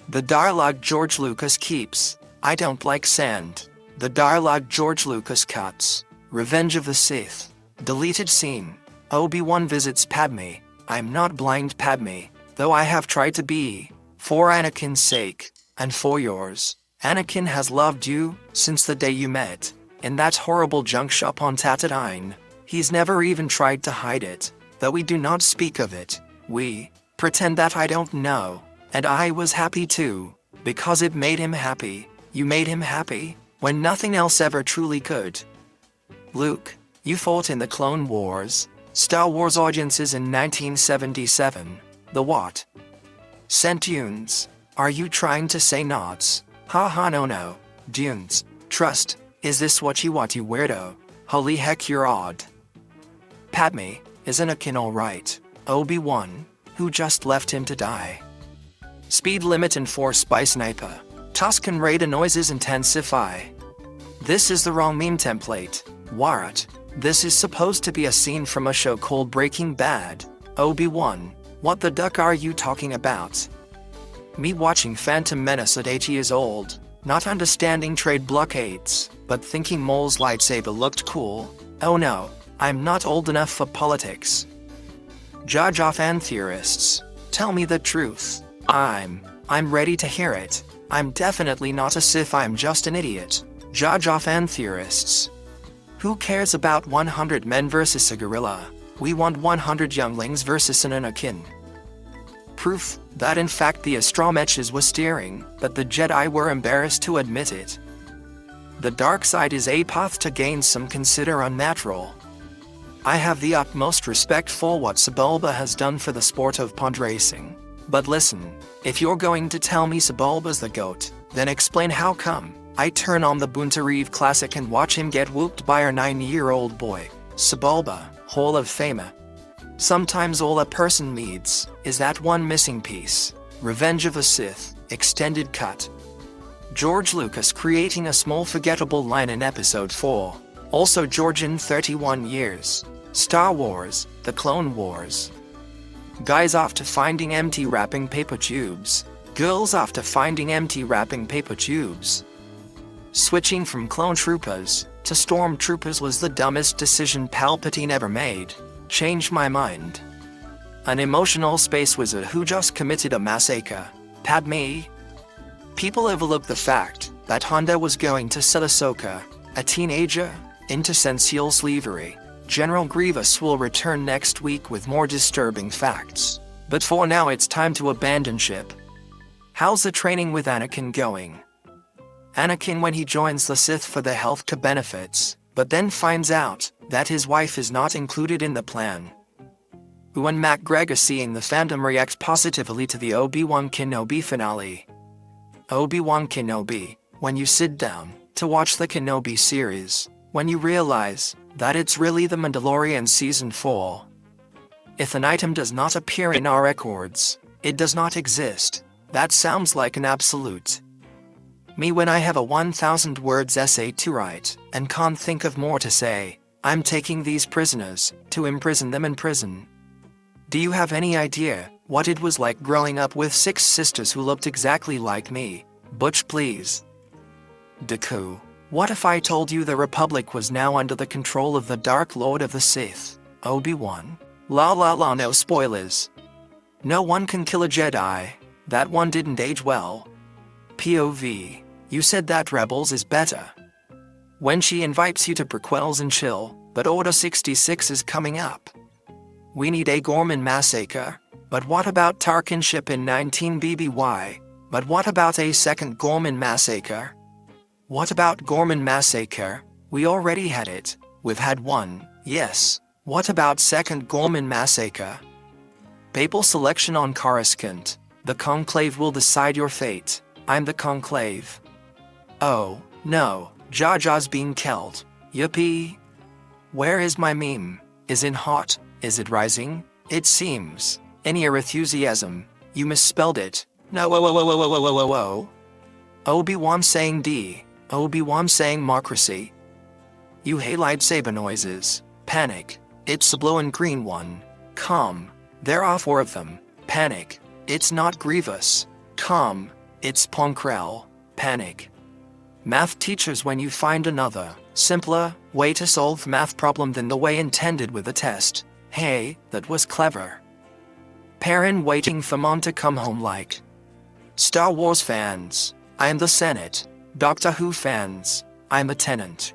The dialogue George Lucas keeps. I don't like sand. The dialogue George Lucas cuts. Revenge of the Sith. Deleted scene. Obi-Wan visits Padme. I'm not blind, Padme, though I have tried to be. For Anakin's sake, and for yours. Anakin has loved you since the day you met. In that horrible junk shop on Tatooine. He's never even tried to hide it, though we do not speak of it. We pretend that I don't know. And I was happy too, because it made him happy. You made him happy, when nothing else ever truly could. Luke, you fought in the Clone Wars. Star Wars audiences in 1977. The what? Dunes. Are you trying to say knots? Haha, no. Dunes. Trust. Is this what you want, you weirdo? Holy heck, you're odd. Padme, is Anakin alright? Obi-Wan, who just left him to die. Speed limit enforced by sniper. Tusken Raider noises intensify. This is the wrong meme template. What? This is supposed to be a scene from a show called Breaking Bad. Obi-Wan, what the duck are you talking about? Me watching Phantom Menace at 8 years old, not understanding trade blockades, but thinking Maul's lightsaber looked cool. Oh no, I'm not old enough for politics. Jar Jar fan theorists, tell me the truth. I'm ready to hear it. I'm definitely not a Sith, I'm just an idiot. Jar Jar fan theorists. Who cares about 100 men versus a gorilla? We want 100 younglings versus an Anakin. Proof that in fact the Astromechs were steering, but the Jedi were embarrassed to admit it. The dark side is a path to gain some consider unnatural. I have the utmost respect for what Sebulba has done for the sport of pod racing. But listen, if you're going to tell me Sebulba's the GOAT, then explain how come. I turn on the Boontareve Classic and watch him get whooped by our 9-year-old boy. Sebulba, Hall of Famer. Sometimes all a person needs is that one missing piece. Revenge of the Sith, extended cut. George Lucas creating a small forgettable line in Episode 4. Also Georgian 31 years. Star Wars, The Clone Wars. Guys after finding empty wrapping paper tubes. Girls after finding empty wrapping paper tubes. Switching from clone troopers to stormtroopers was the dumbest decision Palpatine ever made. Changed my mind. An emotional space wizard who just committed a massacre. Padme. People overlook the fact that Honda was going to sell Ahsoka, a teenager, into sensual slavery. General Grievous will return next week with more disturbing facts. But for now it's time to abandon ship. How's the training with Anakin going? Anakin when he joins the Sith for the healthcare benefits, but then finds out that his wife is not included in the plan. Ewan McGregor seeing the fandom reacts positively to the Obi-Wan Kenobi finale. Obi-Wan Kenobi, when you sit down to watch the Kenobi series, when you realize that it's really The Mandalorian Season 4. If an item does not appear in our records, it does not exist. That sounds like an absolute. Me when I have a 1,000 words essay to write, and can't think of more to say, I'm taking these prisoners to imprison them in prison. Do you have any idea what it was like growing up with 6 sisters who looked exactly like me? Butch please. Dooku. What if I told you the Republic was now under the control of the Dark Lord of the Sith, Obi-Wan? La no spoilers. No one can kill a Jedi. That one didn't age well. POV. You said that Rebels is better. When she invites you to Prequels and chill, but Order 66 is coming up. We need a Gorman massacre. But what about Tarkin ship in 19 BBY? But what about a second Gorman massacre? What about Gorman massacre? We already had it. We've had one, yes. What about second Gorman massacre? Papal selection on Coruscant. The Conclave will decide your fate. I'm the Conclave. Oh, no, Jar Jar's being killed. Yippee. Where is my meme? Is it hot? Is it rising? It seems. Any enthusiasm. You misspelled it. No, whoa. Obi-Wan saying D. Obi-Wan saying democracy. You hate lightsaber noises. Panic. It's the blue and green one. Calm. There are 4 of them. Panic. It's not Grievous. Calm. It's Ponkrell, panic. Math teachers, when you find another, simpler, way to solve math problem than the way intended with the test, hey, that was clever. Parent waiting for mom to come home like. Star Wars fans, I'm the Senate. Doctor Who fans, I'm a tenant.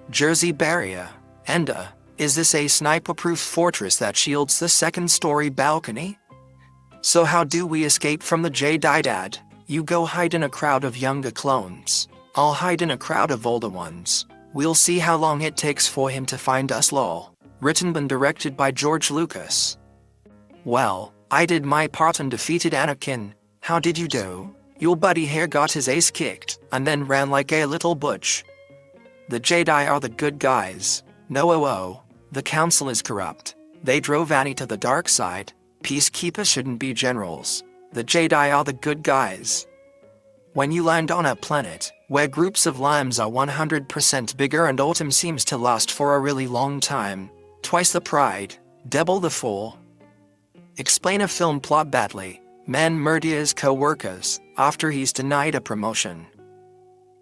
Jersey barrier, Enda, is this a sniper-proof fortress that shields the second-story balcony? So how do we escape from the Jedi dad? You go hide in a crowd of younger clones. I'll hide in a crowd of older ones. We'll see how long it takes for him to find us lol. Written and directed by George Lucas. Well, I did my part and defeated Anakin. How did you do? Your buddy here got his ace kicked, and then ran like a little butch. The Jedi are the good guys. No, the Council is corrupt. They drove Annie to the dark side. Peacekeepers shouldn't be generals. The Jedi are the good guys. When you land on a planet, where groups of limes are 100% bigger and autumn seems to last for a really long time, twice the pride, double the fall. Explain a film plot badly. Man murders co-workers after he's denied a promotion.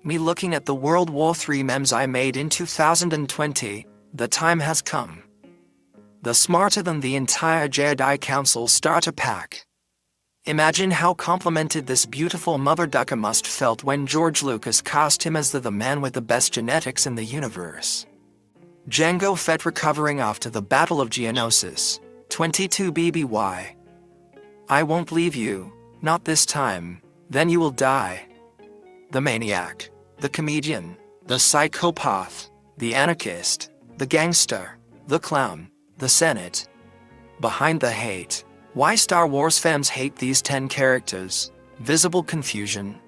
Me looking at the World War III memes I made in 2020, the time has come. The smarter than the entire Jedi Council starter pack. Imagine how complimented this beautiful mother ducker must felt when George Lucas cast him as the man with the best genetics in the universe. Jango Fett recovering after the Battle of Geonosis, 22 BBY. I won't leave you, not this time, then you will die. The maniac, the comedian, the psychopath, the anarchist, the gangster, the clown, the Senate. Behind the hate. Why Star Wars fans hate these 10 characters. Visible confusion.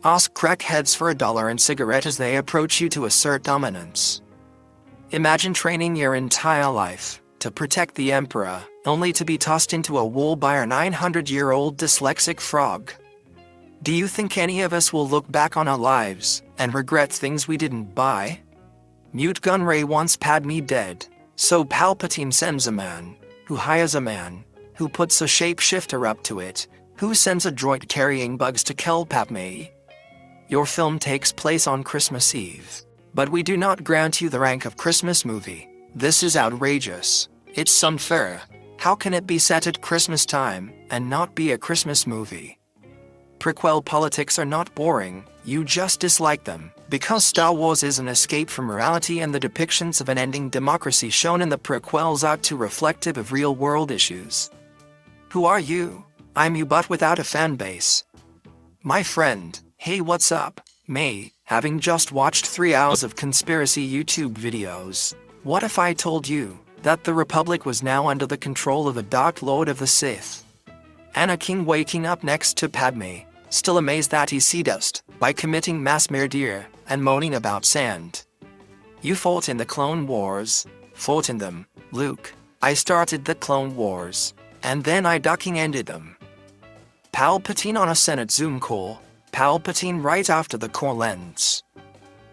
Ask crackheads for $1 and cigarette as they approach you to assert dominance. Imagine training your entire life to protect the Emperor, only to be tossed into a wall by a 900-year-old dyslexic frog. Do you think any of us will look back on our lives and regret things we didn't buy? Mute Gunray wants Padme dead, so Palpatine sends a man, who hires a man, who puts a shapeshifter up to it, who sends a droid carrying bugs to kill Padme. Your film takes place on Christmas Eve, but we do not grant you the rank of Christmas movie. This is outrageous. It's unfair. How can it be set at Christmas time and not be a Christmas movie? Prequel politics are not boring, you just dislike them, because Star Wars is an escape from reality and the depictions of an ending democracy shown in the prequels are too reflective of real-world issues. Who are you? I'm you but without a fan base. My friend, hey what's up, me, having just watched 3 hours of conspiracy YouTube videos. What if I told you that the Republic was now under the control of the Dark Lord of the Sith? Anakin waking up next to Padme, still amazed that he seduced by committing mass murder and moaning about sand. You fought in the Clone Wars, fought in them, Luke. I started the Clone Wars, and then I ducking ended them. Palpatine on a Senate Zoom call, Palpatine right after the call ends.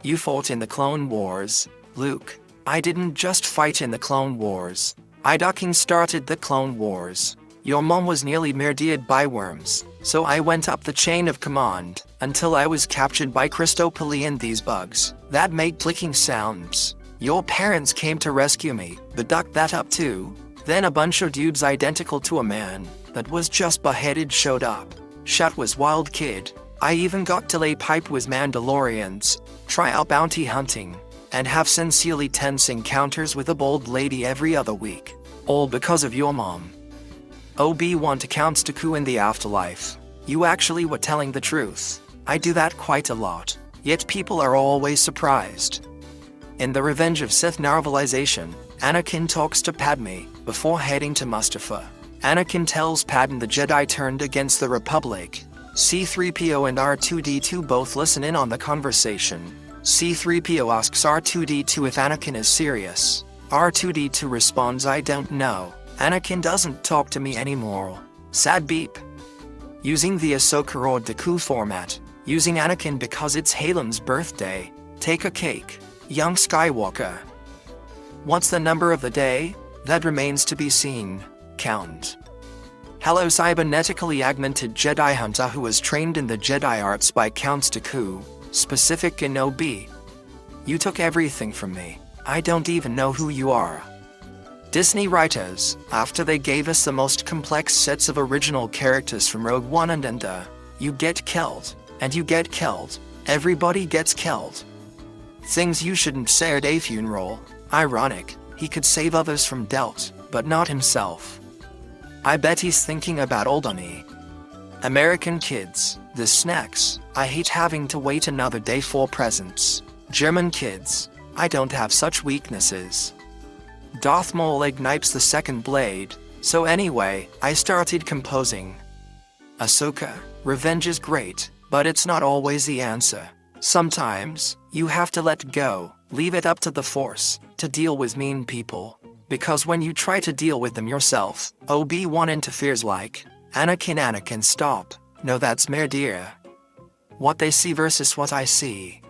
You fought in the Clone Wars, Luke. I didn't just fight in the Clone Wars. I ducking started the Clone Wars. Your mom was nearly murdered by worms, so I went up the chain of command until I was captured by Christopoli and these bugs that make clicking sounds. Your parents came to rescue me, but ducked that up too. Then a bunch of dudes identical to a man that was just beheaded showed up. Shut was wild kid. I even got to lay pipe with Mandalorians, try out bounty hunting, and have sincerely tense encounters with a bold lady every other week. All because of your mom. Obi-Wan accounts to coup in the afterlife. You actually were telling the truth. I do that quite a lot, yet people are always surprised. In the Revenge of Sith novelization, Anakin talks to Padme before heading to Mustafar. Anakin tells Padme the Jedi turned against the Republic. C-3PO and R2-D2 both listen in on the conversation. C-3PO asks R2-D2 if Anakin is serious. R2-D2 responds, I don't know. Anakin doesn't talk to me anymore. Sad beep. Using the Ahsoka or Dooku format. Using Anakin because it's Haylen's birthday. Take a cake. Young Skywalker. What's the number of the day? That remains to be seen. Count. Hello cybernetically augmented Jedi Hunter who was trained in the Jedi arts by Count Dooku, specific in OB. You took everything from me. I don't even know who you are. Disney writers, after they gave us the most complex sets of original characters from Rogue One and you get killed, and you get killed, everybody gets killed. Things you shouldn't say at a funeral. Ironic, he could save others from doubt, but not himself. I bet he's thinking about old me. American kids, the snacks, I hate having to wait another day for presents. German kids, I don't have such weaknesses. Darth Maul ignites the second blade, so anyway, I started composing. Ahsoka, revenge is great, but it's not always the answer. Sometimes, you have to let go, leave it up to the Force, to deal with mean people. Because when you try to deal with them yourself, Obi-Wan interferes like, Anakin stop, no that's mere dear. What they see versus what I see.